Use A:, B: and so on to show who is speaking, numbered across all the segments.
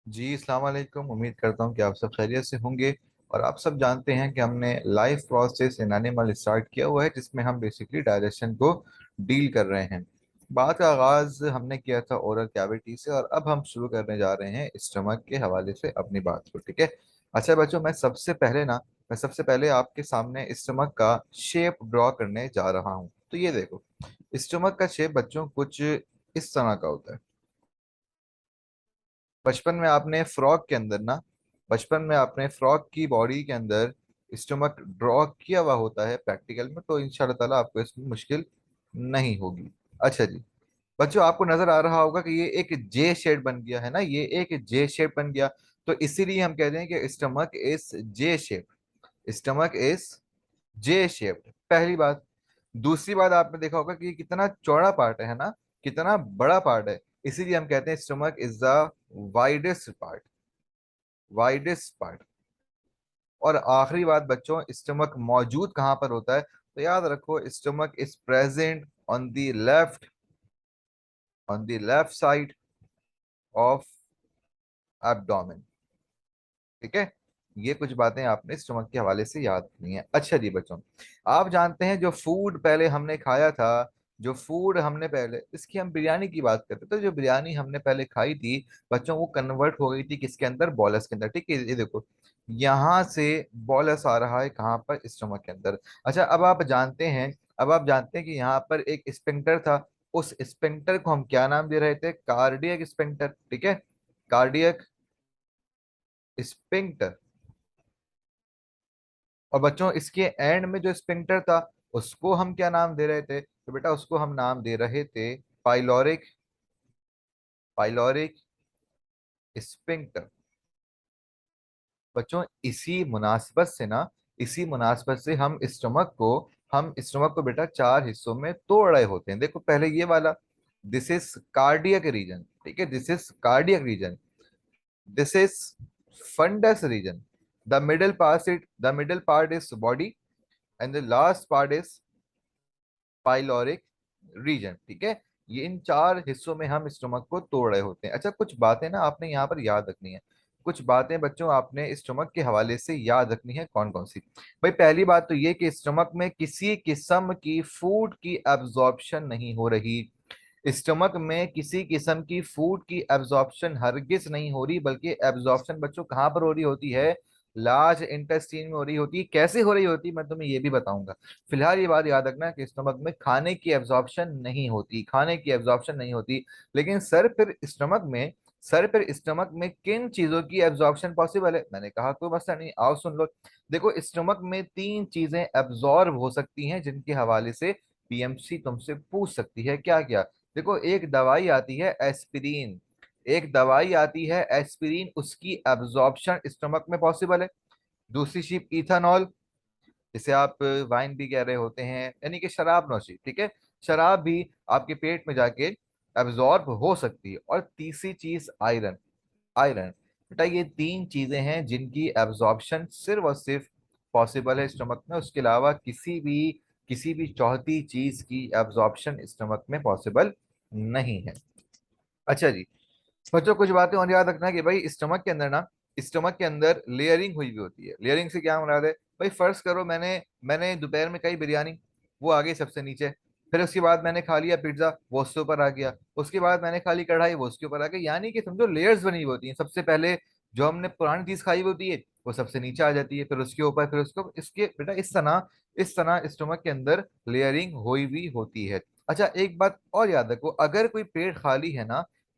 A: जी अस्सलाम वालेकुम। उम्मीद करता हूँ कि आप सब खैरियत से होंगे। और आप सब जानते हैं कि हमने life process in animal start किया हुआ है, जिसमें हम बेसिकली डाइजेशन को डील कर रहे हैं। बात का आगाज हमने किया था ओरल कैविटी से, और अब हम शुरू करने जा रहे हैं स्टमक के हवाले से अपनी बात को। ठीक है। अच्छा बच्चों, मैं सबसे पहले आपके सामने स्टमक का शेप ड्रॉ करने जा रहा हूँ। तो ये देखो, स्टमक का शेप बच्चों कुछ इस तरह का होता है। बचपन में आपने फ्रॉक के अंदर ना बचपन में आपने फ्रॉक की बॉडी के अंदर स्टमक ड्रॉ किया हुआ होता है प्रैक्टिकल में, तो इंशाल्लाह ताला आपको इसमें मुश्किल नहीं होगी। अच्छा जी, बच्चों आपको नजर आ रहा होगा कि ये एक जे शेप बन गया है ना, ये एक जे शेप बन गया। तो इसीलिए हम कहते हैं कि स्टमक इज जे शेप्ड। पहली बात। दूसरी बात, आपने देखा होगा कि ये कितना चौड़ा पार्ट है ना, कितना बड़ा पार्ट है। इसीलिए हम कहते हैं stomach is the widest part widest part. और आखिरी बात बच्चों, स्टमक मौजूद कहाँ पर होता है? तो याद रखो, stomach is present on the left side of abdomen. ठीक है। ये कुछ बातें आपने स्टमक के हवाले से याद करनी है। अच्छा जी बच्चों, आप जानते हैं जो फूड पहले हमने खाया था, जो फूड हमने पहले, इसकी हम बिरयानी की बात करते हैं, तो जो बिरयानी हमने पहले खाई थी बच्चों, वो कन्वर्ट हो गई थी किसके अंदर? बॉलस के अंदर। ठीक है, ये देखो, यहाँ से बॉलस आ रहा है कहाँ पर? स्टमक के अंदर। अच्छा, अब आप जानते हैं कि यहाँ पर एक स्पिंक्टर था। उस स्पिंक्टर को हम क्या नाम दे रहे थे? Cardiac sphincter. ठीक है, कार्डियक स्पिंक्टर। और बच्चों इसके एंड में जो स्पिंक्टर था, उसको हम क्या नाम दे रहे थे? तो बेटा उसको हम नाम दे रहे थे पाइलोरिक पाइलोरिक स्पिंक्टर। बच्चों इसी मुनासबत से हम स्टमक को बेटा चार हिस्सों में तोड़ रहे होते हैं। देखो पहले ये वाला, दिस इज कार्डियक रीजन। ठीक है, this is cardiac region. This is fundus region. The middle part is body, and the last part is pyloric region. ठीक है, ये इन चार हिस्सों में हम स्टमक को तोड़ रहे होते हैं। अच्छा, कुछ बातें ना आपने यहाँ पर याद रखनी है। कुछ बातें बच्चों आपने स्टमक के हवाले से याद रखनी है। कौन कौन सी? भाई पहली बात तो ये कि स्टमक में किसी किस्म की फूड की एब्जॉर्प्शन नहीं हो रही। स्टमक में किसी किस्म की फूड की एब्जॉर्प्शन हरगिज नहीं हो रही, बल्कि एब्जॉर्प्शन बच्चों कहाँ पर हो रही होती है? लार्ज इंटेस्टीन में हो रही होती है। कैसे हो रही होती है मैं तुम्हें ये भी बताऊंगा। फिलहाल ये बात याद रखना कि स्टमक में खाने की एब्जॉर्प्शन नहीं होती। लेकिन सर फिर स्टमक में किन चीजों की एब्जॉर्प्शन पॉसिबल है? मैंने कहा कोई मसला नहीं, आओ सुन लो। देखो, स्टमक में तीन चीजें एब्जॉर्ब हो सकती हैं, जिनके हवाले से पीएमसी तुमसे पूछ सकती है। क्या क्या? देखो, एक दवाई आती है एस्पिरिन, उसकी एब्जॉर्प्शन स्टमक में पॉसिबल है। दूसरी चीज इथानॉल, जिसे आप वाइन भी कह रहे होते हैं, यानी कि शराब नौशी। ठीक है, शराब भी आपके पेट में जाके एब्जॉर्ब हो सकती है। और तीसरी चीज आयरन। आयरन। बेटा ये तीन चीजें हैं जिनकी एब्जॉर्प्शन सिर्फ और सिर्फ पॉसिबल है स्टमक में। उसके अलावा किसी भी चौथी चीज की एब्जॉर्प्शन स्टमक में पॉसिबल नहीं है। अच्छा जी, बच्चों कुछ बातें और याद रखना कि भाई स्टमक के अंदर लेयरिंग हुई भी होती है। लेयरिंग से क्या मुराद है? भाई फर्ज करो, मैंने मैंने दोपहर में खाई बिरयानी, वो आ गई सबसे नीचे। फिर उसके बाद मैंने खा लिया पिज्जा, वो उसके ऊपर आ गया। उसके बाद मैंने खा ली कढ़ाई, वो उसके ऊपर आ गई। यानी कि समझो लेयर्स बनी हुई होती हैं। सबसे पहले जो हमने पुरानी चीज खाई होती है, वो सबसे नीचे आ जाती है, फिर उसके ऊपर, फिर उसको इसके बेटा इस तरह स्टमक के अंदर लेयरिंग हुई भी होती है। अच्छा, एक बात और याद रखो,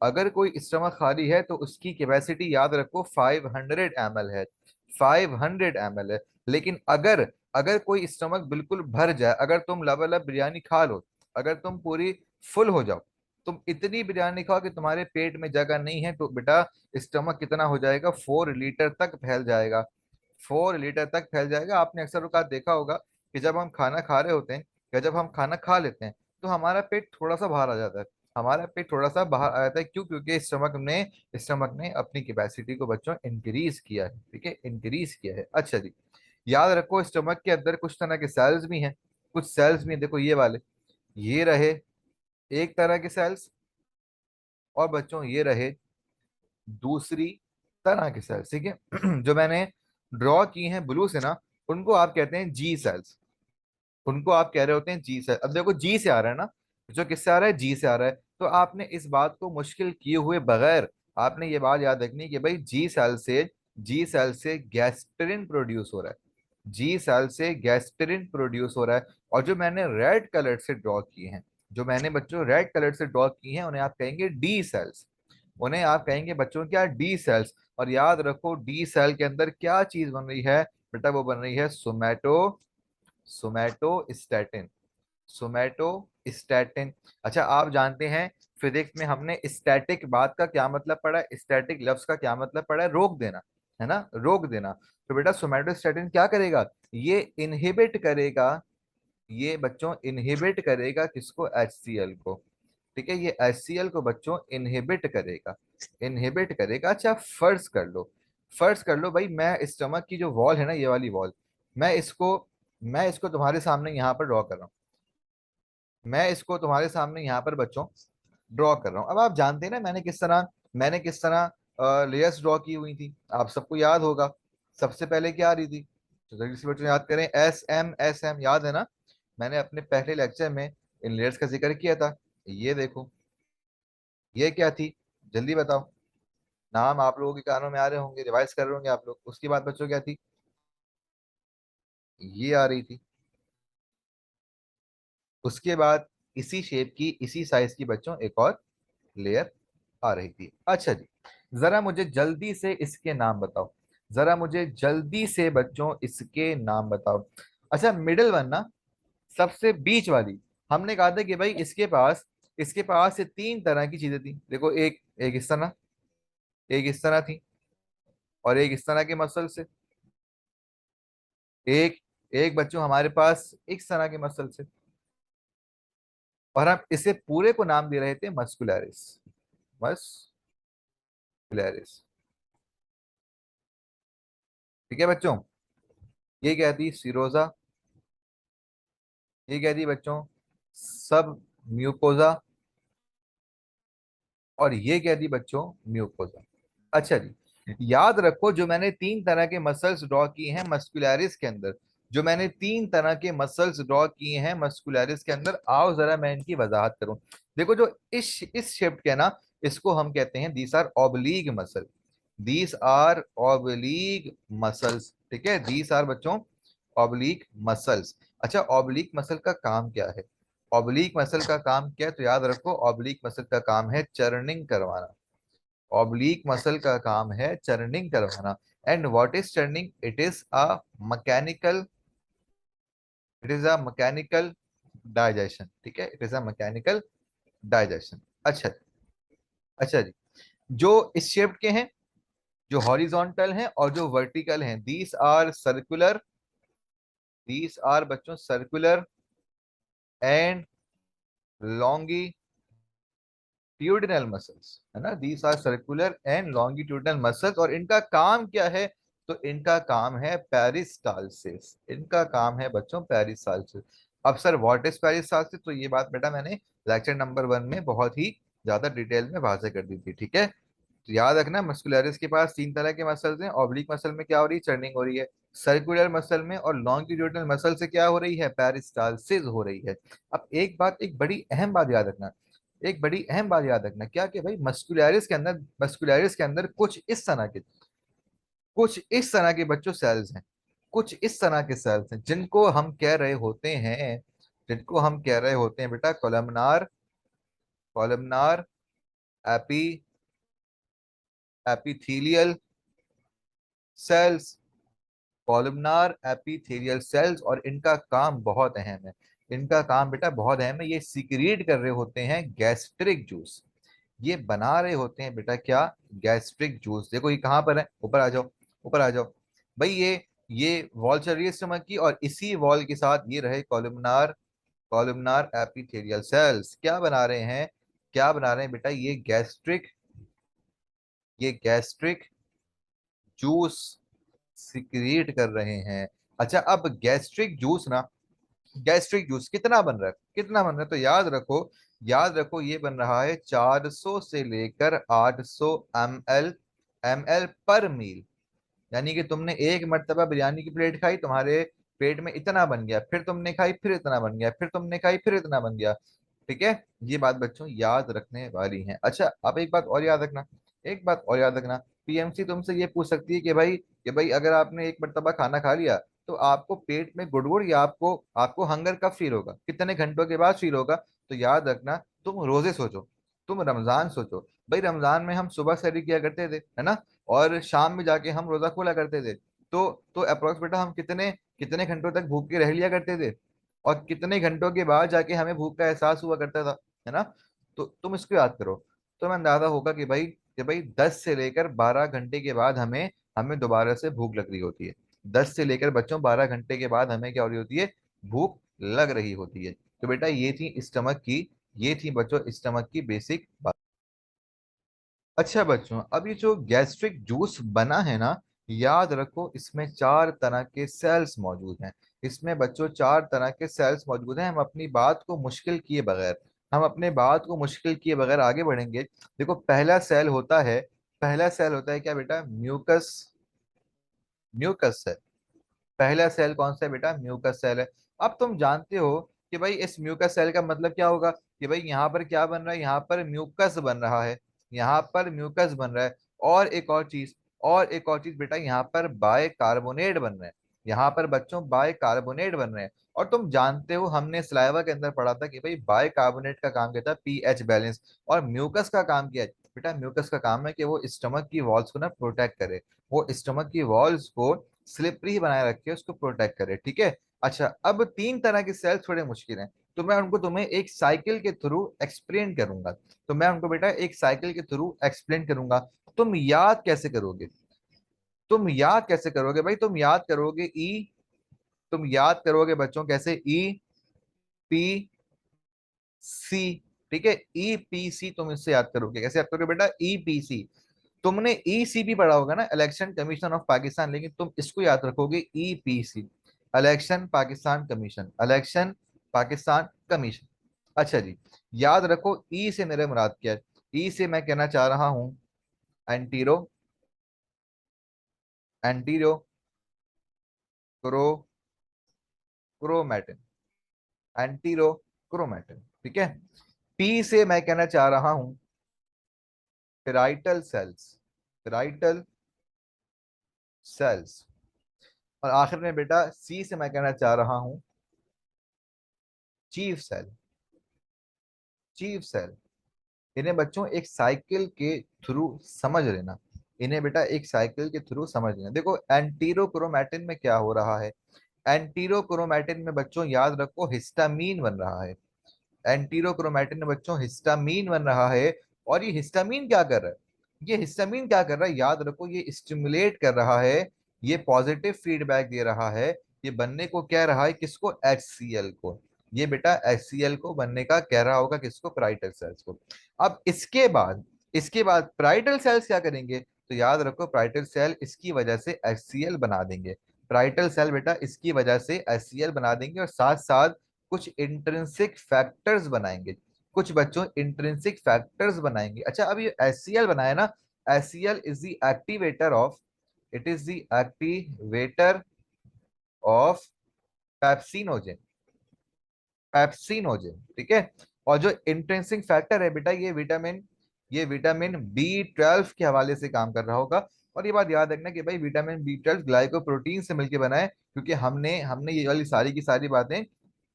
A: अगर कोई स्टमक खाली है तो उसकी कैपेसिटी याद रखो 500 ml है। 500 ml है। लेकिन अगर अगर कोई स्टमक बिल्कुल भर जाए, अगर तुम लबालब बिरयानी खा लो, अगर तुम पूरी फुल हो जाओ, तुम इतनी बिरयानी खाओ कि तुम्हारे पेट में जगह नहीं है, तो बेटा स्टमक कितना हो जाएगा? 4 लीटर तक फैल जाएगा। 4 लीटर तक फैल जाएगा। आपने अक्सर औकात देखा होगा कि जब हम खाना खा रहे होते हैं, या जब हम खाना खा लेते हैं, तो हमारा पेट थोड़ा सा बाहर आ जाता है। हमारा पेट थोड़ा सा बाहर आ जाता है। क्यों? क्योंकि स्टमक ने अपनी कैपेसिटी को बच्चों इंक्रीज किया है। ठीक है, इंक्रीज किया है। अच्छा जी, याद रखो स्टमक के अंदर कुछ तरह के सेल्स भी हैं। कुछ सेल्स भी हैं, देखो ये वाले, ये रहे एक तरह के सेल्स। और बच्चों ये रहे दूसरी तरह के सेल्स, ठीक है। जो मैंने ड्रॉ की हैं ब्लू से ना, उनको आप कहते हैं जी सेल्स। उनको आप कह रहे होते हैं जी सेल। अब देखो जी से आ रहा है ना, जो किससे आ रहा है, जी से आ रहा है। तो आपने इस बात को मुश्किल किए हुए बगैर आपने ये बात याद रखनी कि भाई जी सेल से गैस्ट्रिन प्रोड्यूस हो रहा है। जी सेल से गैस्ट्रिन प्रोड्यूस हो रहा है। और जो मैंने रेड कलर से ड्रॉ किए हैं, जो मैंने बच्चों रेड कलर से ड्रॉ किए हैं, उन्हें आप कहेंगे डी सेल्स। उन्हें आप कहेंगे बच्चों क्या, डी सेल्स। और याद रखो डी सेल के अंदर क्या चीज बन रही है बेटा, वो बन रही है सोमैटो सोमैटोस्टेटिन। सोमैटोस्टेटिन। अच्छा आप जानते हैं फिजिक्स में हमने स्टैटिक बात का क्या मतलब पढ़ा है, स्टैटिक लफ्ज का क्या मतलब पढ़ा है, रोक देना, है ना, रोक देना। तो बेटा सोमैटोस्टेटिन क्या करेगा, ये इनहिबिट करेगा, ये बच्चों इनहिबिट करेगा किसको, HCl को। ठीक है, ये HCl को बच्चों इनहिबिट करेगा, इनहिबिट करेगा। अच्छा फर्ज कर लो भाई, मैं स्टमक की जो वॉल है ना, ये वाली वॉल, मैं इसको मैं इसको तुम्हारे सामने यहाँ पर ड्रॉ कर रहा हूँ। मैं इसको तुम्हारे सामने यहाँ पर बच्चों ड्रॉ कर रहा हूँ। अब आप जानते हैं ना मैंने किस तरह लेयर्स ड्रॉ की हुई थी, आप सबको याद होगा। सबसे पहले क्या आ रही थी, तो जल्दी से बच्चों याद करें, एस एम याद है ना। मैंने अपने पहले लेक्चर में इन लेयर्स का जिक्र किया था। ये देखो, ये क्या थी, जल्दी बताओ। नाम आप लोगों के कानों में आ रहे होंगे, रिवाइज कर रहे होंगे आप लोग। उसके बाद बच्चों क्या थी, ये आ रही थी। उसके बाद इसी शेप की, इसी साइज की बच्चों एक और लेयर आ रही थी। अच्छा जी, जरा मुझे जल्दी से इसके नाम बताओ, जरा मुझे जल्दी से बच्चों इसके नाम बताओ। अच्छा मिडिल वन ना, सबसे बीच वाली, हमने कहा था कि भाई इसके पास से तीन तरह की चीजें थी। देखो, एक एक इस तरह, एक इस तरह थी, और एक इस तरह के मसल से, एक एक बच्चों हमारे पास इस तरह के मसल से। और हम इसे पूरे को नाम दे रहे थे मस्कुलरिस, मस्कुलरिस। ठीक है बच्चों, ये क्या थी, सिरोजा। ये क्या थी बच्चों, सब म्यूकोजा। और ये क्या थी बच्चों, म्यूकोजा। अच्छा जी, याद रखो जो मैंने तीन तरह के मसल्स ड्रॉ किए हैं मस्कुलरिस के अंदर, जो मैंने तीन तरह के मसल्स ड्रॉ किए हैं मस्कुलरिस के अंदर, आओ जरा मैं इनकी वजाहत करूं। देखो जो इस शेप के ना, इसको हम कहते हैं these are oblique muscle, these are oblique muscles. ठीक है, दीस आर बच्चों ऑब्लीक मसल्स। अच्छा ऑब्लीक मसल का काम क्या है, ऑब्लीक मसल का काम क्या है, तो याद रखो ऑब्लीक मसल का काम है चर्निंग करवाना। ऑब्लीक मसल का काम है चर्निंग करवाना। And what is churning, mechanical it is a mechanical digestion. ठीक है, it is a mechanical digestion. अच्छा, अच्छा जी, जो इस शेप के हैं, जो हॉरिजॉन्टल हैं और जो वर्टिकल हैं, दीस आर बच्चों सर्कुलर एंड लॉन्गिट्यूडिनल मसल्स, है ना, these are circular and longitudinal muscles. और इनका काम क्या है, तो इनका काम है पेरिस्टालसिस, इनका काम है बच्चों पेरिस्टालसिस। अब सर व्हाट इज पेरिस्टालसिस, तो ये बात बेटा मैंने लेक्चर नंबर 1 में बहुत ही ज्यादा डिटेल में वाजे कर दी थी। ठीक है, तो याद रखना मस्कुलरिस के पास तीन तरह के मसल्स हैं। ऑब्लिक मसल में क्या हो रही है, चर्निंग हो रही है। सर्कुलर मसल में और लॉन्गिट्यूडिनल मसल से क्या हो रही है, पेरिस्टालसिस हो रही है। अब एक बड़ी अहम बात याद रखना, एक बड़ी अहम बात याद रखना, क्या कि भाई मस्कुलरिस के अंदर कुछ इस तरह के बच्चों सेल्स हैं, कुछ इस तरह के सेल्स हैं जिनको हम कह रहे होते हैं बेटा columnar AP epithelial cells, columnar epithelial cells. और इनका काम बहुत अहम है, इनका काम बेटा बहुत अहम है। ये सिक्रीट कर रहे होते हैं गैस्ट्रिक जूस, ये बना रहे होते हैं बेटा क्या, गैस्ट्रिक जूस। देखो ये कहाँ पर है, ऊपर आ जाओ, ऊपर आ जाओ भाई। ये वॉल चल रही है स्टमक की, और इसी वॉल के साथ ये रहे कॉलमनार एपिथेलियल सेल्स। क्या बना रहे हैं, क्या बना रहे हैं बेटा, ये गैस्ट्रिक जूस सिक्रिएट कर रहे हैं। अच्छा अब गैस्ट्रिक जूस कितना बन रहा है, कितना बन रहा है, तो याद रखो ये बन रहा है 400 से लेकर 800 ml ml पर मील। यानी कि तुमने एक मर्तबा बिरयानी की प्लेट खाई, तुम्हारे पेट में इतना बन गया, फिर तुमने खाई फिर इतना बन गया, फिर तुमने खाई फिर इतना बन गया। ठीक है, ये बात बच्चों याद रखने वाली है। अच्छा, अब एक बात और याद रखना, एक बात और याद रखना, पीएमसी तुमसे ये पूछ सकती है कि भाई अगर आपने एक मर्तबा खाना खा लिया तो आपको पेट में गुड़गुड़ या आपको आपको हंगर कब फील होगा, कितने घंटों के बाद फील होगा। तो याद रखना, तुम रोजे सोचो, तुम रमजान सोचो। भाई रमजान में हम सुबह सहरी किया करते थे, है ना, और शाम में जाके हम रोजा खोला करते थे। तो अप्रोक्स बेटा हम कितने कितने घंटों तक भूख के रह लिया करते थे, और कितने घंटों के बाद जाके हमें भूख का एहसास हुआ करता था, है ना। तो तुम इसको याद करो, तो मैं अंदाजा होगा कि भाई 10 से लेकर 12 घंटे के बाद हमें हमें दोबारा से भूख लग रही होती है। 10 से लेकर बच्चों 12 घंटे के बाद हमें क्या हो रही होती है, भूख लग रही होती है। तो बेटा ये थी बच्चों स्टमक की बेसिक। अच्छा बच्चों, अब ये जो गैस्ट्रिक जूस बना है ना, याद रखो इसमें 4 तरह के सेल्स मौजूद हैं। इसमें बच्चों 4 तरह के सेल्स मौजूद हैं। हम अपने बात को मुश्किल किए बगैर आगे बढ़ेंगे। देखो, पहला सेल होता है क्या बेटा, म्यूकस। म्यूकस सेल, पहला सेल कौन सा है बेटा, म्यूकस सेल है। अब तुम जानते हो कि भाई इस म्यूकस सेल का मतलब क्या होगा, कि भाई यहाँ पर क्या बन रहा है, यहाँ पर म्यूकस बन रहा है, यहाँ पर म्यूकस बन रहा है। और एक और चीज बेटा, यहाँ पर बायकार्बोनेट बन रहे हैं, यहाँ पर बच्चों बायकार्बोनेट बन रहे हैं। और तुम जानते हो हमने सलाइवा के अंदर पढ़ा था कि भाई बायकार्बोनेट का काम क्या था, पीएच बैलेंस। और म्यूकस का काम क्या है बेटा, म्यूकस का काम है कि वो स्टमक की वॉल्स को ना प्रोटेक्ट करे, वो स्टमक की वॉल्स को स्लिपरी बनाए रखे, उसको प्रोटेक्ट करे। ठीक है। अच्छा, अब 3 तरह के सेल थोड़े मुश्किल हैं, तो मैं उनको तुम्हें एक साइकिल के थ्रू एक्सप्लेन करूंगा। तो मैं उनको बेटा एक साइकिल के थ्रू एक्सप्लेन करूंगा। तुम याद कैसे करोगे, तुम याद कैसे करोगे भाई, तुम याद करोगे बच्चों कैसे, पी सी। ठीक है, ईपीसी तुम इससे याद करोगे, कैसे याद करोगे बेटा, ईपीसी। तुमने ईसीपी पढ़ा होगा ना, इलेक्शन कमीशन ऑफ पाकिस्तान, लेकिन तुम इसको याद रखोगे ईपीसी, इलेक्शन पाकिस्तान कमीशन। अच्छा जी, याद रखो ई से मेरे मुराद क्या है। ई से मैं कहना चाह रहा हूं antero antero crow chromatin, antero chromatin. ठीक है। पी से मैं कहना चाह रहा हूं पेराइटल सेल्स, पेराइटल सेल्स। और आखिर में बेटा सी से मैं कहना चाह रहा हूं चीफ सेल, चीफ सेल। इन्हें बच्चों एक साइकिल के थ्रू समझ लेना, इन्हें बेटा एक साइकिल के थ्रू समझ लेना। देखो एंटीरोक्रोमैटिन में क्या हो रहा है, एंटीरोक्रोमैटिन में बच्चों याद रखो हिस्टामीन बन रहा है, एंटीरोक्रोमैटिन में बच्चों हिस्टामीन बन रहा है। और ये हिस्टामीन क्या कर रहा है, ये हिस्टामीन क्या कर रहा है, याद रखो ये स्टिमुलेट कर रहा है, ये पॉजिटिव फीडबैक दे रहा है, ये बनने को कह रहा है किसको, HCl को। ये बेटा HCl को बनने का कह रहा होगा किसको, पेराइटल सेल्स को। अब इसके बाद पेराइटल सेल्स क्या करेंगे, तो याद रखो पेराइटल सेल इसकी वजह से HCl बना देंगे, पेराइटल सेल बेटा इसकी वजह से HCl बना देंगे, और साथ साथ कुछ इंट्रिंसिक फैक्टर्स बनाएंगे, कुछ बच्चों इंट्रिंसिक फैक्टर्स बनाएंगे। अच्छा, अब ये HCl बनाया ना, HCl is the activator of, it is the activator of pepsinogen, pepsinogen. ठीक है। और जो इंट्रिंसिक फैक्टर है बेटा, ये विटामिन B12 के हवाले से काम कर रहा होगा। और ये बात याद रखना कि भाई विटामिन B12 ग्लाइकोप्रोटीन से मिलकर बना है, क्योंकि हमने हमने ये वाली सारी की सारी बातें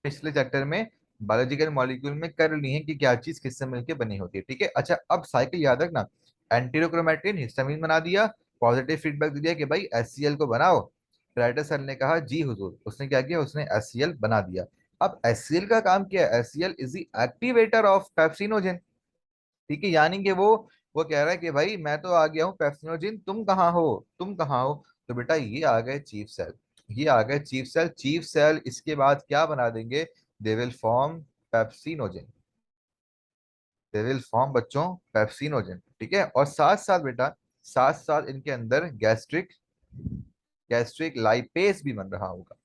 A: पिछले चैप्टर में बायोलॉजिकल मॉलिक्यूल में कर ली है कि क्या चीज किससे मिलकर बनी होती है। ठीक है। अच्छा, अब साइकिल याद रखना, एंटीरोक्रोमैटिन हिस्टामिन बना दिया, पॉजिटिव फीडबैक दे दिया कि भाई HCl को बनाओ। राइटर सर ने कहा जी हुजूर, उसने क्या किया, उसने HCl बना दिया। अब HCl का काम क्या है, HCl is the activator of pepsinogen. ठीक है, यानी कि वो कह रहा है कि भाई मैं तो आ गया हूँ पेप्सिनोजेन, तुम कहाँ हो, तुम कहाँ हो। तो बेटा ये आ गए चीफ सेल, ये आ गए चीफ सेल। चीफ सेल इसके बाद क्या बना देंगे, they will form pepsinogen, they will form बच्चों पेप्सिनोजेन। ठीक है। और साथ साथ बेटा, साथ साथ इनके अंदर गैस्ट्रिक गैस्ट्रिक लाइपेस भी बन रहा होगा।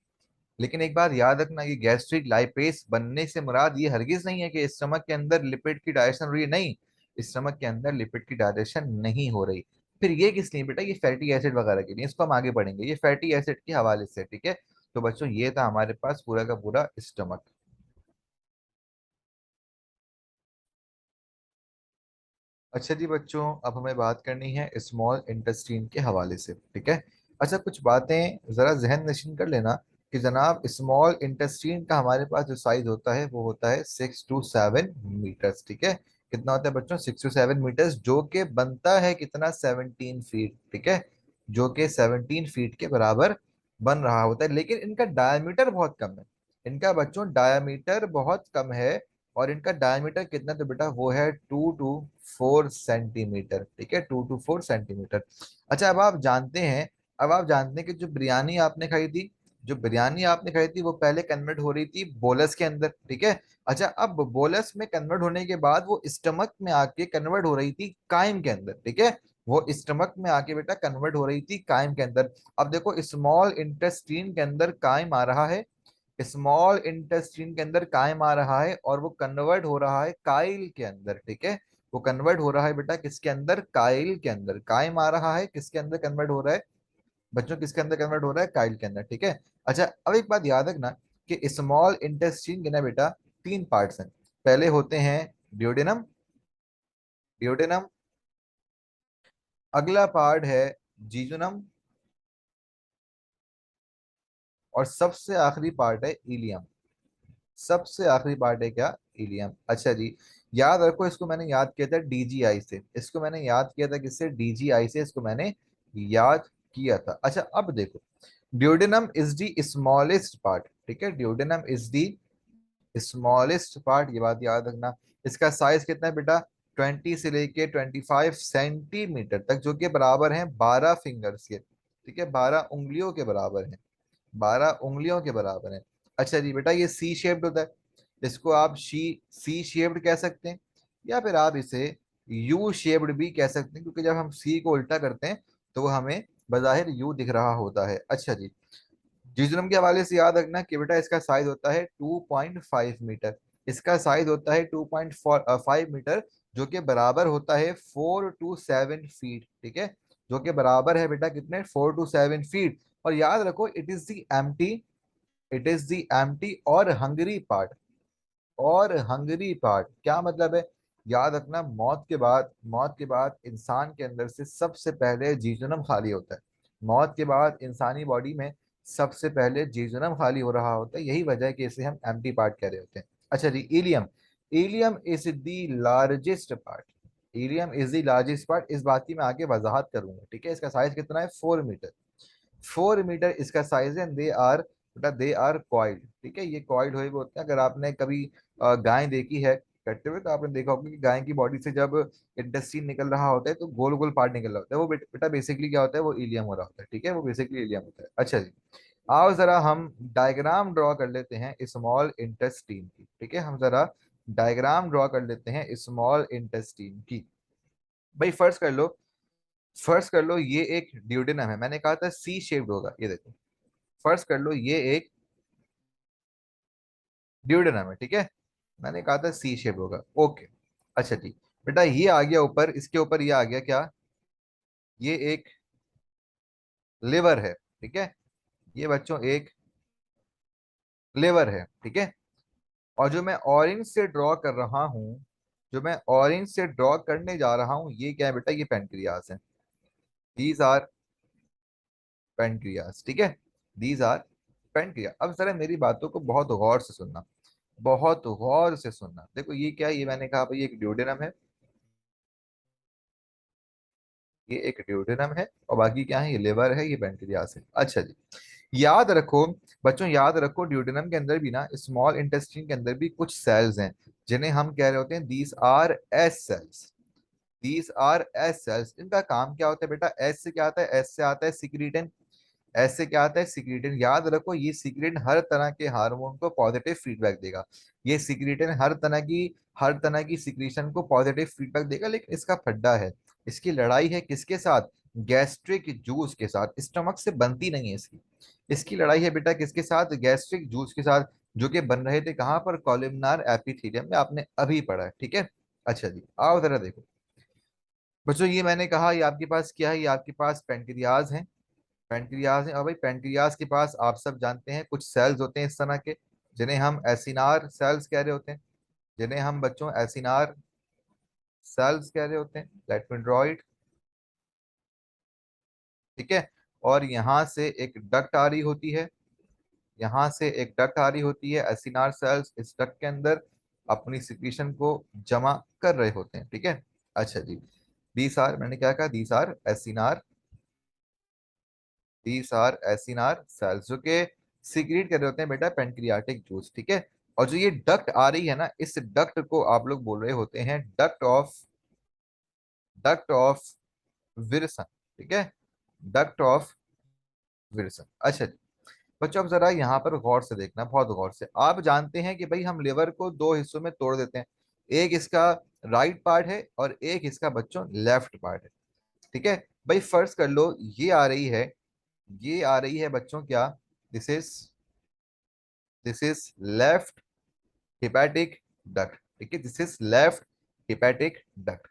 A: लेकिन एक बात याद रखना, ये गैस्ट्रिक लाइपेस बनने से मुराद ये हरगिज नहीं है कि स्टमक के अंदर लिपिड की डाइजेशन हो रही है, नहीं, स्टमक के अंदर लिपिड की डाइजेशन नहीं हो रही। फिर ये किस लिए बेटा, ये फैटी एसिड वगैरह के लिए, इसको हम आगे पढ़ेंगे, ये फैटी एसिड के हवाले से, ठीक है। तो बच्चों ये था हमारे पास पूरा का पूरा स्टमक। अच्छा जी बच्चों, अब हमें बात करनी है स्मॉल इंटेस्टीन के हवाले से, ठीक है। अच्छा, कुछ बातें जरा जहन नशीन कर लेना कि जनाब स्मॉल इंटेस्टीन का हमारे पास जो साइज होता है वो होता है 6 to 7 मीटर्स, ठीक है। कितना होता है बच्चों, 6 to 7 मीटर्स, जो कि बनता है कितना, 17 फीट, ठीक है। जो कि 17 फीट के बराबर बन रहा होता है, लेकिन इनका डायमीटर बहुत कम है। इनका बच्चों डायमीटर बहुत कम है। और इनका डायमीटर कितना, तो बेटा वो है 2 to 4 सेंटीमीटर, ठीक है, 2 to 4 सेंटीमीटर। अच्छा, अब आप जानते हैं कि जो बिरयानी आपने खाई थी, जो बिरयानी आपने खाई थी वो पहले कन्वर्ट हो रही थी बोलस के अंदर, ठीक है। अच्छा, अब बोलस में कन्वर्ट होने के बाद वो स्टमक में आके कन्वर्ट हो रही थी काइम के अंदर, ठीक है। वो स्टमक में आके बेटा कन्वर्ट हो रही थी काइम के अंदर। अब देखो स्मॉल इंटेस्टीन के अंदर काइम आ रहा है, स्मॉल इंटेस्टीन के अंदर कायम आ रहा है, और वो कन्वर्ट हो रहा है काइल के अंदर, ठीक है। वो कन्वर्ट हो रहा है बेटा किसके अंदर, काइल के अंदर। कायम आ रहा है किसके अंदर कन्वर्ट हो रहा है बच्चों, किसके अंदर कन्वर्ट हो रहा है, काइल के अंदर, ठीक है। अच्छा, अब एक बात याद रखना कि स्मॉल इंटेस्टीन के ना बेटा 3 पार्ट्स हैं। पहले होते हैं ड्यूडेनम, ड्यूडेनम। अगला पार्ट है जीजुनम, और सबसे आखिरी पार्ट है इलियम। सबसे आखिरी पार्ट है क्या, इलियम। अच्छा जी, याद रखो, इसको मैंने याद किया था डीजीआई से, इसको मैंने याद किया था किससे, डीजीआई से इसको मैंने याद किया था। अच्छा, अब देखो, duodenum is the smallest part, ठीक है। Duodenum is the smallest part, ये बात याद रखना। इसका साइज कितना है बेटा, 20 से लेके 25 सेंटीमीटर तक, जो कि बराबर है 12 फिंगर्स के, ठीक है, 12 उंगलियों के बराबर है, 12 उंगलियों के बराबर है। अच्छा जी बेटा, ये सी शेप्ड होता है, इसको आप सी शेप्ड कह सकते हैं, या फिर आप इसे यू शेप्ड भी कह सकते हैं, क्योंकि जब हम सी को उल्टा करते हैं तो वो हमें बज़ाहिर यू दिख रहा होता है। अच्छा जी, जीजूनम के हवाले से याद रखना कि बेटा इसका साइज होता है 2.5 मीटर, इसका साइज होता है 2.5 मीटर, जो कि बराबर होता है 4 to 7 फीट, ठीक है। जो कि बराबर है बेटा कितने, 4 to 7 फीट। और याद रखो, इट इज दी एम्प्टी और हंगरी पार्ट, और हंगरी पार्ट क्या मतलब है, याद रखना, मौत के बाद इंसान के अंदर से सबसे पहले जीजनम खाली होता है। मौत के बाद इंसानी बॉडी में सबसे पहले जीजनम खाली हो रहा होता है, यही वजह है कि इसे हम एम्प्टी पार्ट कह रहे होते हैं। अच्छा जी, ilium, ilium is the largest part, ilium is the largest part, इस बात की मैं आगे वजाहत करूंगा, ठीक है। इसका साइज कितना है, 4 मीटर, 4 मीटर इसका साइज है। दे आर बेटा, दे आर कॉइल्ड, ठीक है, ये कॉइल्ड हुए हुए होते हैं। अगर आपने कभी गाय देखी है कटते हुए, तो आपने देखा होगा कि गाय की बॉडी से जब इंटेस्टीन निकल रहा होता है तो गोल गोल पार्ट निकल रहा होता है, वो बेटा बेसिकली क्या होता है, वो इलियम हो रहा होता है, ठीक है, वो बेसिकली इलियम होता है। अच्छा जी, आओ जरा हम डायग्राम ड्रॉ कर लेते हैं स्मॉल इंटेस्टीन की, ठीक है। हम जरा डायग्राम ड्रॉ कर लेते हैं स्मॉल इंटेस्टीन की। भाई फर्स्ट कर लो, ये एक ड्यूडेनम है, मैंने कहा था सी शेप्ड होगा, ये देखो। फर्स्ट कर लो, ये एक ड्यूडेनम है, ठीक है, मैंने कहा था सी शेप होगा, ओके। अच्छा ठीक, बेटा ये आ गया ऊपर, इसके ऊपर ये आ गया क्या, ये एक लिवर है, ठीक है। ये बच्चों एक लिवर है, ठीक है। और जो मैं ऑरेंज से ड्रॉ कर रहा हूं, जो मैं ऑरेंज से ड्रॉ करने जा रहा हूं, ये क्या है बेटा, ये पेनक्रियास है। दीज आर पेनक्रियास, ठीक है, दीज आर पेनक्रिया। अब जरा मेरी बातों को बहुत गौर से सुनना, बहुत गौर से सुनना। देखो ये क्या है, ये मैंने कहा भाई एक ड्यूडेनम है, ये एक ड्यूडेनम है, और बाकी क्या है, ये लिवर है, ये पेंक्रियास है। अच्छा जी, याद रखो बच्चों, याद रखो, ड्यूडेनम के अंदर भी ना, स्मॉल इंटेस्टाइन के अंदर भी कुछ सेल्स हैं, जिन्हें हम कह रहे होते हैं these are S cells, these are S cells. इनका काम क्या होता है बेटा, एस से क्या आता है, एस से आता है सिक्रीटिन, ऐसे क्या आता है, सिक्रीटिन। याद रखो, ये सिक्रीटिन हर तरह के हार्मोन को पॉजिटिव फीडबैक देगा, ये सिक्रीटिन हर तरह की सिक्रीशन को पॉजिटिव फीडबैक देगा, लेकिन इसका फड्डा है, इसकी लड़ाई है किसके साथ, गैस्ट्रिक जूस के साथ, स्टमक से बनती नहीं है इसकी। इसकी लड़ाई है बेटा किसके साथ, गैस्ट्रिक जूस के साथ, जो कि बन रहे थे कहाँ पर, कॉलमनार एपिथेलियम में, आपने अभी पढ़ा है, ठीक है। अच्छा जी, आओ जरा देखो, बच्चों ये मैंने कहा, ये आपके पास क्या है, ये आपके पास पेंक्रियाज है। पेंक्रियाज है, और भाई पेंक्रियाज के पास आप सब जानते हैं कुछ सेल्स होते हैं इस तरह के, जिन्हें हम एसिनार सेल्स कह रहे होते हैं, जिन्हें हम बच्चों एसिनार सेल्स कह रहे होते हैं। Let me draw it. ठीक है। और यहाँ से एक डक्ट आ रही होती है, यहाँ से एक डक्ट आ रही होती है। एसिनार सेल्स इस डक्ट के अंदर अपनी सिक्रीशन को जमा कर रहे होते हैं। ठीक है। अच्छा जी, दीस आर, मैंने क्या कहा, these are acinar, these are acinar cells जो कि सीक्रेट कर रहे होते हैं बेटा पेंक्रियाटिक जूस। ठीक है। और जो ये डक्ट आ रही है ना, इस डक्ट को आप लोग बोल रहे होते हैं डक्ट ऑफ विल्सन। ठीक है, डक्ट ऑफ विल्सन। अच्छा जी, बच्चों अब जरा यहाँ पर गौर से देखना, बहुत गौर से। आप जानते हैं कि भाई हम लिवर को दो हिस्सों में तोड़ देते हैं, एक इसका राइट पार्ट है और एक इसका बच्चों लेफ्ट पार्ट है। ठीक है। भाई फर्ज कर लो ये आ रही है, ये आ रही है बच्चों क्या, this is this is left hepatic duct. ठीक है, this is left hepatic duct.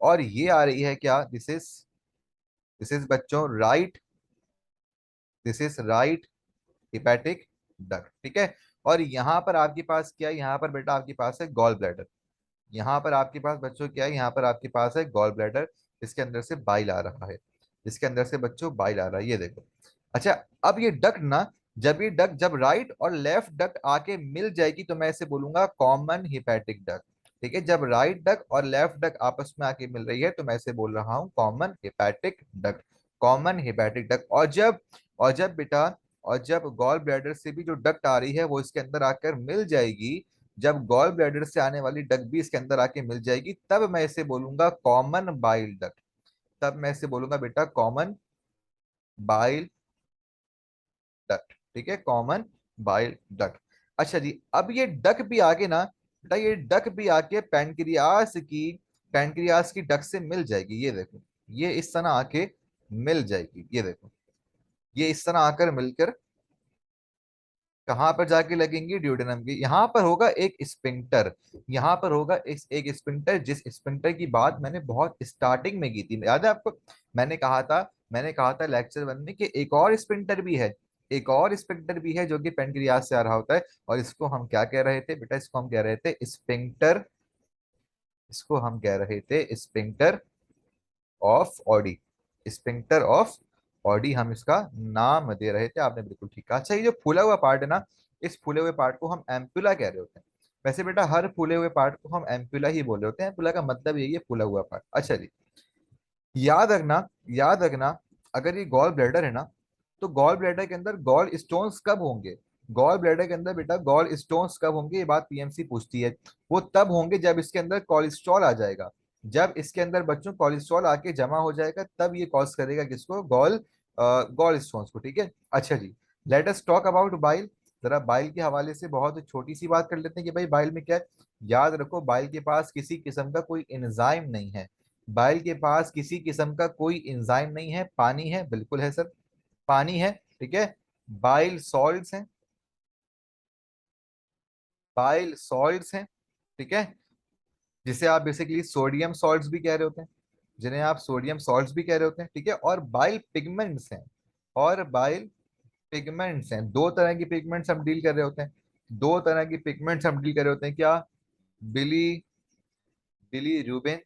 A: और ये आ रही है क्या, दिस इज बच्चों right, this is right hepatic duct. ठीक है। और यहाँ पर आपके पास क्या है, यहाँ पर बेटा आपके पास है गॉल ब्लैडर। यहाँ पर आपके पास बच्चों क्या है, यहाँ पर आपके पास है गॉल ब्लैडर। इसके अंदर से बाइल आ रहा है, इसके अंदर से बच्चों बाइल आ रहा है, ये देखो। अच्छा, अब ये डक्ट ना, जब ये डक्ट, जब राइट और लेफ्ट डक्ट आके मिल जाएगी तो मैं इसे बोलूंगा कॉमन हिपैटिक डक्ट। ठीक है, जब राइट डक्ट और लेफ्ट डक्ट आपस में आके मिल रही है तो मैं इसे बोल रहा हूँ common hepatic duct, common hepatic duct. और जब बेटा, और जब गॉल ब्लैडर से भी जो डक्ट आ रही है वो इसके अंदर आकर मिल जाएगी, जब गॉल ब्लैडर से आने वाली डक्ट भी इसके अंदर आके मिल जाएगी, तब मैं इसे बोलूंगा कॉमन बाइल डक्ट। तब मैं इसे बोलूंगा बेटा कॉमन बाइल डक्ट। ठीक है, कॉमन बाइल डक्ट। अच्छा जी, अब ये डक भी आगे ना बेटा, ये डक भी आके पैनक्रियास की डक से मिल जाएगी, ये देखो। ये इस तरह आके मिल जाएगी, ये देखो। ये इस तरह आकर मिलकर कहाँ पर जाके लगेंगी, ड्यूडेनम की। यहाँ पर होगा एक स्पिंक्टर, यहाँ पर होगा एक स्पिंक्टर, जिस स्पिंक्टर की बात मैंने बहुत स्टार्टिंग में की थी, याद है आपको। मैंने कहा था लेक्चर 1 में कि एक और स्पिंक्टर भी है, एक और स्पिंक्टर भी है जो कि पेनक्रियास से आ रहा होता है। और इसको हम क्या कह रहे थे बेटा, इसको हम कह रहे थे स्पिंक्टर, इसको हम कह रहे थे sphincter of Audi, sphincter of Audi हम इसका नाम दे रहे थे। आपने बिल्कुल ठीक कहा। अच्छा, ये जो फूला हुआ पार्ट है ना, इस फूले हुए पार्ट को हम एम्पुला कह रहे होते हैं। वैसे बेटा हर फूले हुए पार्ट को हम एम्पुला ही बोल रहे होते हैं, एम्पुला का मतलब यही है फूला हुआ पार्ट। अच्छा जी, याद रखना, याद रखना, अगर ये गॉल ब्लैडर है ना, तो गॉल ब्लैडर के अंदर गॉल स्टोन्स कब होंगे, गॉल ब्लैडर के अंदर बेटा गॉल स्टोन्स कब होंगे, ये बात पीएमसी पूछती है। वो तब होंगे जब इसके अंदर कोलेस्ट्रॉल आ जाएगा, जब इसके अंदर बच्चों कोलेस्ट्रॉल आके जमा हो जाएगा, तब ये कॉज करेगा किसको, गॉल स्टोन्स को। ठीक है। अच्छा जी, let us talk about bile. जरा बाइल के हवाले से बहुत छोटी सी बात कर लेते हैं कि भाई बाइल में क्या है। याद रखो, बाइल के पास किसी किस्म का कोई एंजाइम नहीं है, बाइल के पास किसी किस्म का कोई एंजाइम नहीं है। पानी है, बिल्कुल है सर, पानी है। ठीक है, बाइल सॉल्ट्स हैं, बाइल सॉल्ट्स हैं। ठीक है, जिसे आप बेसिकली सोडियम सॉल्ट्स भी कह रहे होते हैं, जिन्हें आप सोडियम सॉल्ट्स भी कह रहे होते हैं। ठीक है, और बाइल पिगमेंट्स हैं, और बाइल पिगमेंट्स हैं। दो तरह की पिगमेंट्स हम डील कर रहे होते हैं, दो तरह की पिगमेंट्स हम डील कर रहे होते हैं। क्या, बिली बिली रूबिन।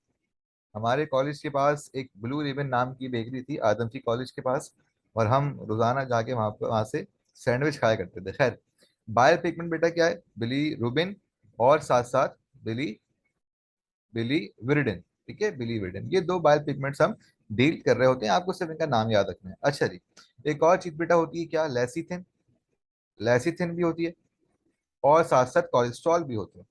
A: हमारे कॉलेज के पास एक ब्लू रिबन नाम की बेकरी थी आदमसी कॉलेज के पास, और हम रोजाना जाके वहां से सैंडविच खाया करते थे। खैर, बायल पिगमेंट बेटा क्या है, बिली रूबिन, और साथ साथ बिली बिली विरिडिन। ठीक है, बिली विरिडिन, ये दो बायल पिगमेंट्स हम डील कर रहे होते हैं, आपको सिर्फ इनका नाम याद रखना है। अच्छा जी, एक और चीज बेटा होती है क्या, लेसिथिन, लेसिथिन भी होती है, और साथ साथ कोलेस्ट्रॉल भी होते हैं,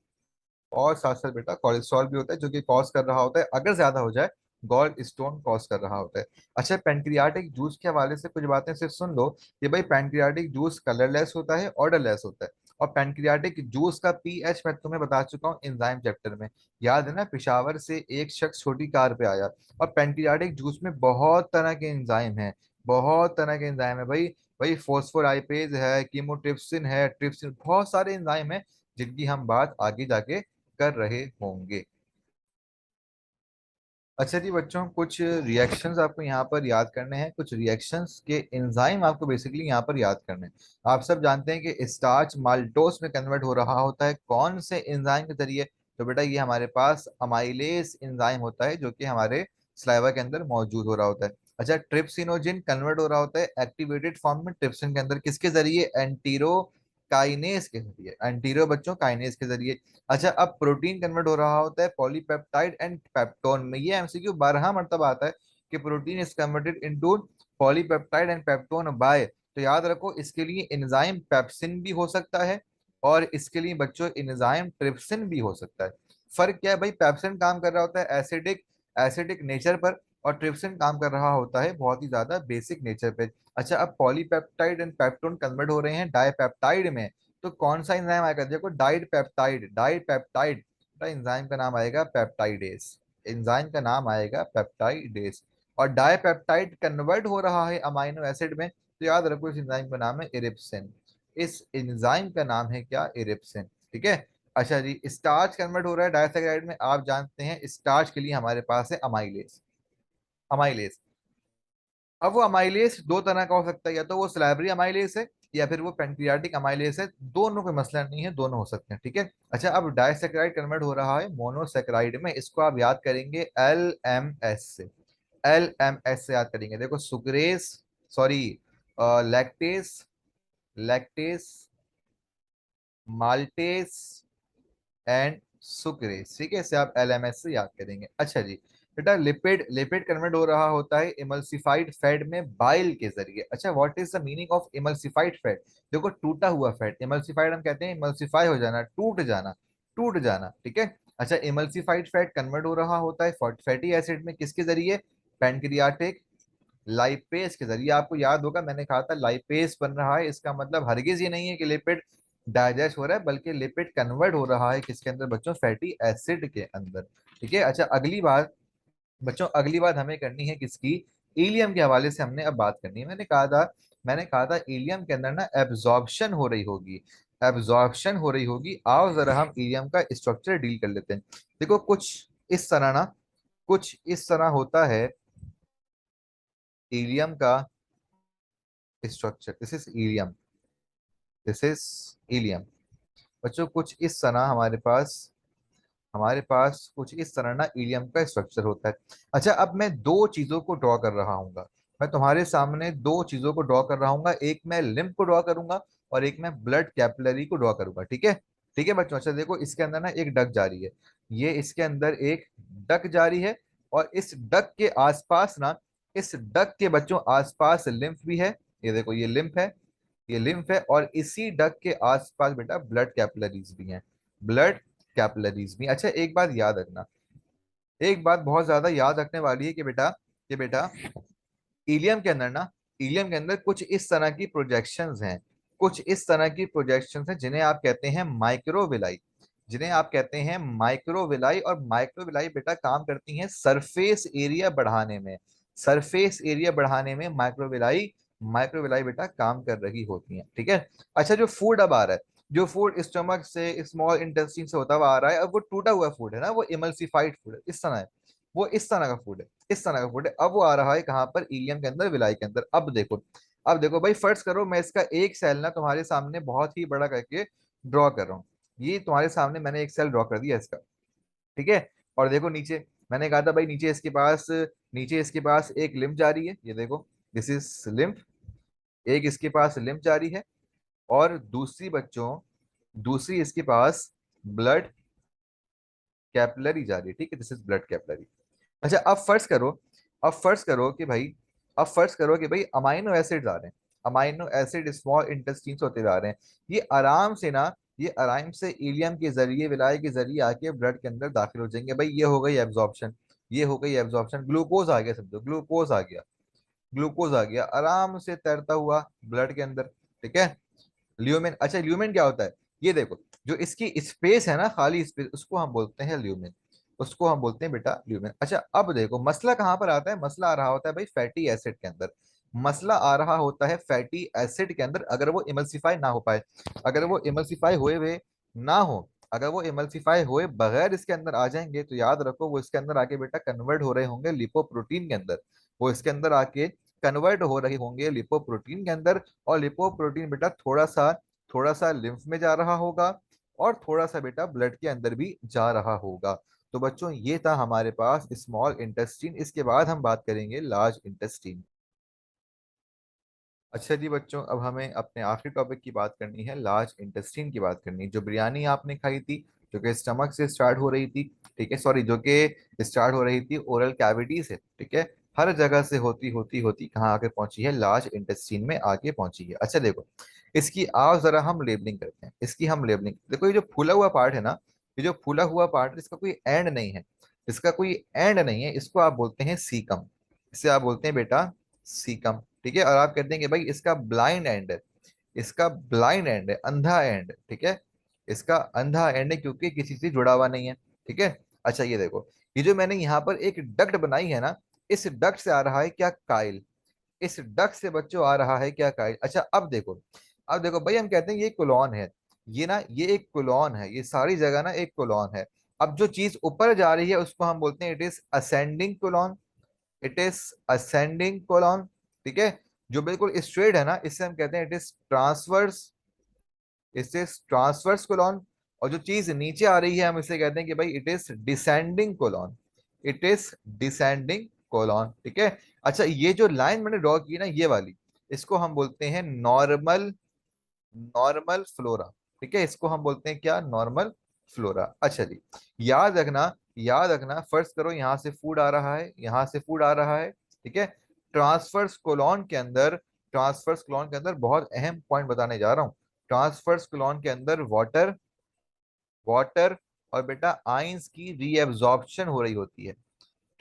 A: और साथ साथ बेटा कोलेस्ट्रॉल भी होता है जो कि कॉज कर रहा होता है, अगर ज्यादा हो जाए गॉल स्टोन कॉज कर रहा होता है। अच्छा, पेनक्रियाटिक जूस के हवाले से कुछ बातें सिर्फ सुन लो कि भाई पेनक्रियाटिक जूस कलरलेस होता है, ऑर्डरलेस होता है। और पेनक्रियाटिक जूस का पीएच मैं तुम्हें बता चुका हूँ एंजाइम चैप्टर में, याद है ना, पेशावर से एक शख्स छोटी कार पे आया। और पेनक्रियाटिक जूस में बहुत तरह के एंजाइम हैं, बहुत तरह के एंजाइम है भाई। भाई फोस्फोराइपेज है, कीमोट्रिप्सिन है, ट्रिप्सिन, बहुत सारे एंजाइम है जिनकी हम बात आगे जाके कर रहे होंगे। अच्छा जी बच्चों, कुछ रिएक्शंस आपको यहाँ पर याद करने हैं, कुछ रिएक्शंस के एंजाइम आपको बेसिकली यहाँ पर याद करने हैं। आप सब जानते हैं कि स्टार्च माल्टोस में कन्वर्ट हो रहा होता है कौन से एंजाइम के जरिए? तो बेटा ये हमारे पास अमाइलेज एंजाइम होता है जो कि हमारे सलाइवा के अंदर मौजूद हो रहा होता है। अच्छा, ट्रिप्सिनोजिन कन्वर्ट हो रहा होता है एक्टिवेटेड फॉर्म में ट्रिप्सिन के अंदर, किसके जरिए? एंटीरो काइनेज के जरिए, एंटीरो बच्चों काइनेज के जरिए। अच्छा, अब प्रोटीन कन्वर्ट हो रहा होता है पॉलीपेप्टाइड एंड पेप्टोन में। ये एमसीक्यू 12 मरतबा आता है कि protein is converted into polypeptide and peptone by. तो याद रखो, इसके लिए एंजाइम पेप्सिन भी हो सकता है और इसके लिए बच्चों एंजाइम ट्रिप्सिन भी हो सकता है। फर्क क्या है भाई? पेप्सिन काम कर रहा होता है एसिडिक एसिडिक नेचर पर, और ट्रिप्सिन काम कर रहा होता है बहुत ही ज्यादा बेसिक नेचर पे। अच्छा, अब पॉलीपेप्टाइड एंड पेप्टोन कन्वर्ट हो रहे हैं डाइपेप्टाइड में, तो कौन सा एंजाइम आएगा? देखो, died peptide, died peptide, enzyme का नाम आएगा पेप्टाइडेस। एंजाइम का नाम आएगा पेप्टाइडेस। और डाइपेप्टाइड कन्वर्ट हो रहा है अमाइनो एसिड में, तो याद रखो इस एंजाइम का नाम है इरिप्सिन। इस एंजाइम का नाम है क्या? इरिप्सिन। ठीक है। अच्छा जी, स्टार्च कन्वर्ट हो रहा है डाइसैकेराइड में, आप जानते हैं स्टार्च के लिए हमारे पास है अमाइलेज। अमाइलेज, अब वो अमाइलेज दो तरह का हो सकता है, या तो वो सलाइवरी अमाइलेज है या फिर वो पेंक्रियाटिक अमाइलेज है। दोनों कोई मसला नहीं है, दोनों हो सकते हैं। ठीक है। अच्छा, अब डाइसैकेराइड कन्वर्ट हो रहा है मोनोसैकेराइड में, इसको आप याद करेंगे एल से। एल से याद करेंगे। देखो, sucrase, sorry, lactase, lactase, maltase and sucrase. ठीक है, इसे आप एलएमएस से याद करेंगे। अच्छा जी बेटा, लिपिड, लिपिड कन्वर्ट हो रहा होता है इमल्सिफाइड फैट में बाइल के जरिए। अच्छा, what is the meaning of emulsified fat? देखो, टूटा हुआ फैट, इमल्सिफाइड हम कहते हैं इमल्सिफाई हो जाना, टूट जाना, टूट जाना। ठीक है। अच्छा, इमल्सिफाइड फैट कन्वर्ट हो रहा होता है फैटी एसिड में, किसके जरिए? पैनक्रियाटिक लाइपेज के जरिए। आपको याद होगा मैंने कहा था लाइपेज बन रहा है, इसका मतलब हरगिज ये नहीं है कि लिपिड डाइजेस्ट हो रहा है, बल्कि लिपिड कन्वर्ट हो रहा है किसके अंदर बच्चों? फैटी एसिड के अंदर। ठीक है। अच्छा, अगली बात बच्चों, अगली बात हमें करनी है किसकी? इलियम के हवाले से हमने अब बात करनी है। मैंने कहा था इलियम के अंदर ना एब्जॉर्प्शन हो रही होगी, एब्जॉर्प्शन हो रही होगी। आओ जरा हम इलियम का स्ट्रक्चर डील कर लेते हैं। देखो, कुछ इस तरह ना, कुछ इस तरह होता है इलियम का structure. This is ilium, this is ilium. बच्चों, कुछ इस तरह हमारे पास कुछ इस तरह ना इलियम का स्ट्रक्चर होता है। अच्छा, अब मैं दो चीजों को ड्रॉ कर रहा हूँ, मैं तुम्हारे सामने दो चीजों को ड्रॉ कर रहा हूँ। एक मैं लिम्फ को ड्रॉ करूंगा और एक मैं ब्लड कैपिलरी को ड्रॉ करूंगा। ठीक है। ठीक है बच्चों। अच्छा देखो, इसके अंदर ना एक डक जारी है, ये इसके अंदर एक डक जारी है, और इस डक के आसपास ना, इस डक के बच्चों आसपास लिम्फ भी है। ये देखो, ये लिम्फ है, ये लिम्फ है, और इसी डक के आसपास बेटा ब्लड कैपिलरीज भी हैं, ब्लड कैपिलरीज भी। अच्छा, एक बात याद रखना, एक बात बहुत ज्यादा याद रखने वाली है कि बेटा इलियम के अंदर ना, इलियम के अंदर कुछ इस तरह की प्रोजेक्शंस हैं, कुछ इस तरह की प्रोजेक्शंस हैं जिन्हें आप कहते हैं माइक्रोविलाई, जिन्हें आप कहते हैं माइक्रोविलाई। और माइक्रोविलाई बेटा काम करती हैं सरफेस एरिया बढ़ाने में, सरफेस एरिया बढ़ाने में माइक्रोविलाई, माइक्रोविलाई बेटा काम कर रही होती हैं। ठीक है। अच्छा, जो फूड अब आ रहा है, जो फूड स्टमक से, स्मॉल इंटेस्टाइन से होता हुआ आ रहा है, अब वो टूटा हुआ फूड है ना, वो इमल्सिफाइड फूड है, इस तरह है, वो इस तरह का फूड है, इस तरह का फूड है। अब वो आ रहा है कहाँ पर? इलियम के अंदर, विलाई के अंदर। अब देखो, अब देखो भाई, फर्ज करो मैं इसका एक सेल ना तुम्हारे सामने बहुत ही बड़ा करके ड्रॉ कर रहा हूँ। ये तुम्हारे सामने मैंने एक सेल ड्रॉ कर दिया इसका। ठीक है। और देखो नीचे, मैंने कहा था भाई नीचे इसके पास एक लिम्फ जारी है, ये देखो, दिस इज लिम्फ, एक इसके पास लिम्फ जारी है, और दूसरी बच्चों, दूसरी इसके पास ब्लड कैपिलरी जारी है। ठीक है, दिस इज ब्लड कैपिलरी। अच्छा, अब फर्ज करो कि भाई अमाइनो एसिड्स आ रहे हैं, अमाइनो एसिड स्मॉल इंटेस्टीन से होते हुए आ रहे हैं, ये आराम से ना, ये आराम से इलियम के जरिए, विलाय के जरिए आके ब्लड के अंदर दाखिल हो जाएंगे। भाई ये हो गई एब्जॉर्प्शन, ये हो गई एब्जॉर्प्शन, ग्लूकोज आ गया, समझो ग्लूकोज आ गया, ग्लूकोज आ गया आराम से तैरता हुआ ब्लड के अंदर। ठीक है। ल्यूमेन, अच्छा ल्यूमेन क्या होता है? ये देखो, जो इसकी स्पेस है ना, खाली स्पेस, उसको हम बोलते हैं ल्यूमेन, उसको हम बोलते हैं बेटा ल्यूमेन। अच्छा, अब देखो मसला कहाँ पर आता है? मसला आ रहा होता है भाई फैटी एसिड के अंदर, मसला आ रहा होता है फैटी एसिड के अंदर। अगर वो इमल्सिफाई ना हो पाए, अगर वो इमल्सिफाई हुए हुए ना हो, अगर वो इमल्सिफाई हुए बगैर इसके अंदर आ जाएंगे तो याद रखो वो इसके अंदर आके बेटा कन्वर्ट हो रहे होंगे लिपोप्रोटीन के अंदर। वो इसके अंदर आके कन्वर्ट हो रही होंगे लिपोप्रोटीन के अंदर। और लिपोप्रोटीन बेटा थोड़ा सा लिम्फ में जा रहा होगा, और थोड़ा सा बेटा ब्लड के अंदर भी जा रहा होगा। तो बच्चों ये था हमारे पास स्मॉल इंटेस्टीन। इसके बाद हम बात करेंगे लार्ज इंटेस्टीन। अच्छा जी बच्चों, अब हमें अपने आखिरी टॉपिक की बात करनी है, लार्ज इंटेस्टाइन की बात करनी है। जो बिरयानी आपने खाई थी, जो कि स्टमक से स्टार्ट हो रही थी, ठीक है, सॉरी, जो कि स्टार्ट हो रही थी ओरल कैविटी से, ठीक है, हर जगह से होती होती होती कहाँ आके पहुंची है, लार्ज इंटेस्टाइन में आके पहुंची है। अच्छा देखो, इसकी आओ जरा हम लेबलिंग करते हैं। इसकी हम लेबलिंग देखो, ये जो फूला हुआ पार्ट है ना, ये जो फूला हुआ पार्ट है, इसका कोई एंड नहीं है। इसका कोई एंड नहीं है, इसको आप बोलते हैं सीकम। इसे आप बोलते हैं बेटा सीकम, ठीक है। और आप कहते हैं कि भाई इसका ब्लाइंड एंड है, इसका ब्लाइंड एंड है, अंधा एंड, ठीक है। इसका अंधा एंड है क्योंकि किसी से जुड़ा हुआ नहीं है, ठीक है। अच्छा ये देखो, ये जो मैंने यहाँ पर एक डक्ट बनाई है ना, इस डक्ट से आ रहा है क्या, काइल। इस डक्ट से बच्चों आ रहा है क्या, काइल। अच्छा अब देखो भाई, हम कहते हैं ये कोलॉन है, ये ना, ये एक कोलॉन है, ये सारी जगह ना एक कोलॉन है। अब जो चीज ऊपर जा रही है उसको हम बोलते हैं it is ascending colon, it is ascending colon, ठीक है। जो बिल्कुल स्ट्रेट है ना, इससे हम कहते हैं इट इज ट्रांसवर्स, इससे ट्रांसवर्स कोलॉन। और जो चीज नीचे आ रही है हम इसे कहते हैं कि भाई it is descending colon, it is descending colon, ठीक है। अच्छा ये जो लाइन मैंने ड्रॉ की ना, ये वाली, इसको हम बोलते हैं नॉर्मल, नॉर्मल फ्लोरा, ठीक है। इसको हम बोलते हैं क्या, नॉर्मल फ्लोरा। अच्छा जी, याद रखना, याद रखना, फर्ज करो यहाँ से फूड आ रहा है, यहाँ से फूड आ रहा है, ठीक है। ट्रांसफर्स कोलॉन के अंदर, ट्रांसफर्स कोलॉन के अंदर बहुत अहम पॉइंट बताने जा रहा हूँ। ट्रांसफर्स कोलॉन के अंदर वाटर, वाटर और बेटा आइंस की रीएब्जॉर्प्शन हो रही होती है।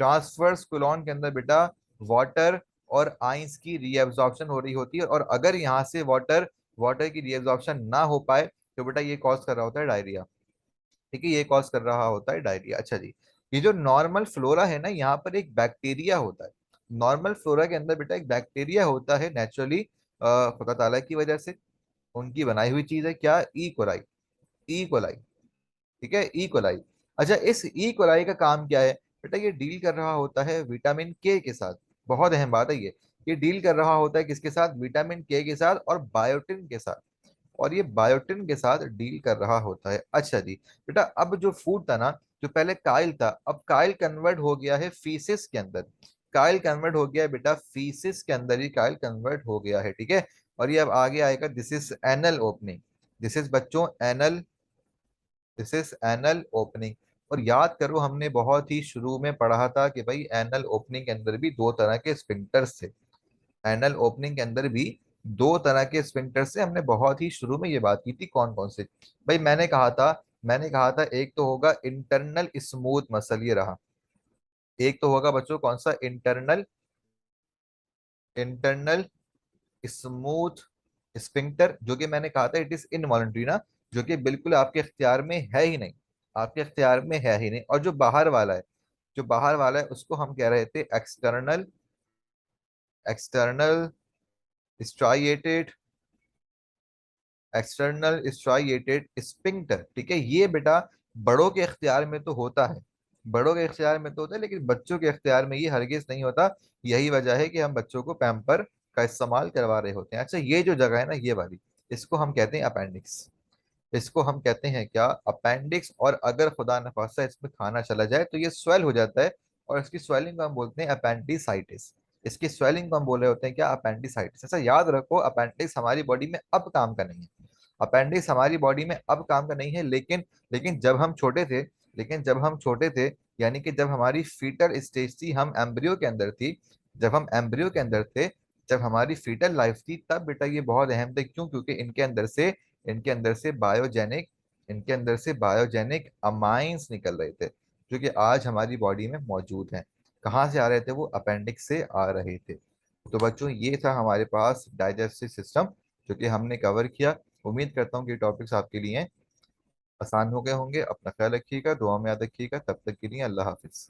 A: ट्रांसफर्स कोलॉन के अंदर बेटा वाटर और आइंस की रीएब्जॉर्प्शन हो रही होती है। और अगर यहाँ से वाटर, वाटर की रीएब्जॉर्प्शन ना हो पाए तो बेटा ये कॉज कर रहा होता है डायरिया, ठीक है, ये कॉज कर रहा होता है डायरिया। अच्छा जी, ये जो नॉर्मल फ्लोरा है ना, यहाँ पर एक बैक्टीरिया होता है। नॉर्मल फ्लोरा के अंदर बेटा एक बैक्टीरिया होता है, नेचुरली खुदा ताला की वजह से उनकी बनाई हुई चीज है क्या, ई कोलाई, ई कोलाई, ठीक है, ई कोलाई। अच्छा इस ई कोलाई का काम क्या है बेटा, ये डील कर रहा होता है विटामिन के साथ। बहुत अहम बात है ये डील कर रहा होता है किसके साथ, विटामिन के साथ और बायोटिन के साथ। और ये बायोटिन के साथ डील कर रहा होता है। अच्छा जी बेटा, अब जो फूड था ना, जो पहले काइल था, अब काइल कन्वर्ट हो गया है फीसिस के अंदर। काइल कन्वर्ट हो गया है बेटा फीसिस के अंदर, ही काइल कन्वर्ट हो गया है, ठीक है। और ये अब आगे आएगा, this is anal opening, this is बच्चों anal, this is anal opening. और याद करो हमने बहुत ही शुरू में पढ़ा था कि भाई एनल ओपनिंग के अंदर भी दो तरह के स्फिंक्टर्स थे। एनल ओपनिंग के अंदर भी दो तरह के स्फिंक्टर से, हमने बहुत ही शुरू में ये बात की थी। कौन कौन से भाई, मैंने कहा था एक तो होगा इंटरनल स्मूथ मसल, ये रहा। एक तो होगा बच्चों कौन सा, इंटरनल, इंटरनल स्मूथ स्फिंक्टर, जो कि मैंने कहा था इट इज इनवॉलंटरी ना, जो कि बिल्कुल आपके इख्तियार में है ही नहीं, आपके इख्तियार में है ही नहीं। और जो बाहर वाला है, जो बाहर वाला है उसको हम कह रहे थे external, external striated, external striated sphincter, ठीक है। ये बेटा बड़ों के इख्तियार में तो होता है, बड़ों के इख्तियार में तो होता है, लेकिन बच्चों के इख्तियार में ये हरगिज नहीं होता। यही वजह है कि हम बच्चों को पैम्पर का इस्तेमाल करवा रहे होते हैं। अच्छा ये जो जगह है ना, ये वाली, इसको हम कहते हैं अपेंडिक्स, इसको हम कहते हैं क्या, अपेंडिक्स। और अगर खुदा न खास्ता इसमें खाना चला जाए तो ये स्वेल हो जाता है, और इसकी स्वेलिंग को हम बोलते हैं अपेंडिसाइटिस। इसकी स्वेलिंग को हम बोले होते हैं क्या, अपेंडिसाइटिस। ऐसा याद रखो, अपेंडिक्स हमारी बॉडी में अब काम का नहीं है, अपेंडिक्स हमारी बॉडी में अब काम का नहीं है। लेकिन लेकिन जब हम छोटे थे, लेकिन जब हम छोटे थे, यानी कि जब हमारी फीटल स्टेज थी, हम एम्ब्रियो के अंदर थी, जब हम एम्ब्रियो के अंदर थे, जब हमारी फीटल लाइफ थी, तब बेटा ये बहुत अहम थे। क्यों, क्योंकि इनके अंदर से बायोजेनिक, इनके अंदर से बायोजेनिक अमाइंस निकल रहे थे, जो कि आज हमारी बॉडी में मौजूद हैं। कहाँ से आ रहे थे वो, अपेंडिक्स से आ रहे थे। तो बच्चों ये था हमारे पास डाइजेस्टिव सिस्टम, जो कि हमने कवर किया। उम्मीद करता हूँ कि टॉपिक्स आपके लिए आसान हो गए होंगे। अपना ख्याल रखिएगा, दुआ में याद रखिएगा। तब तक के लिए अल्लाह हाफिज।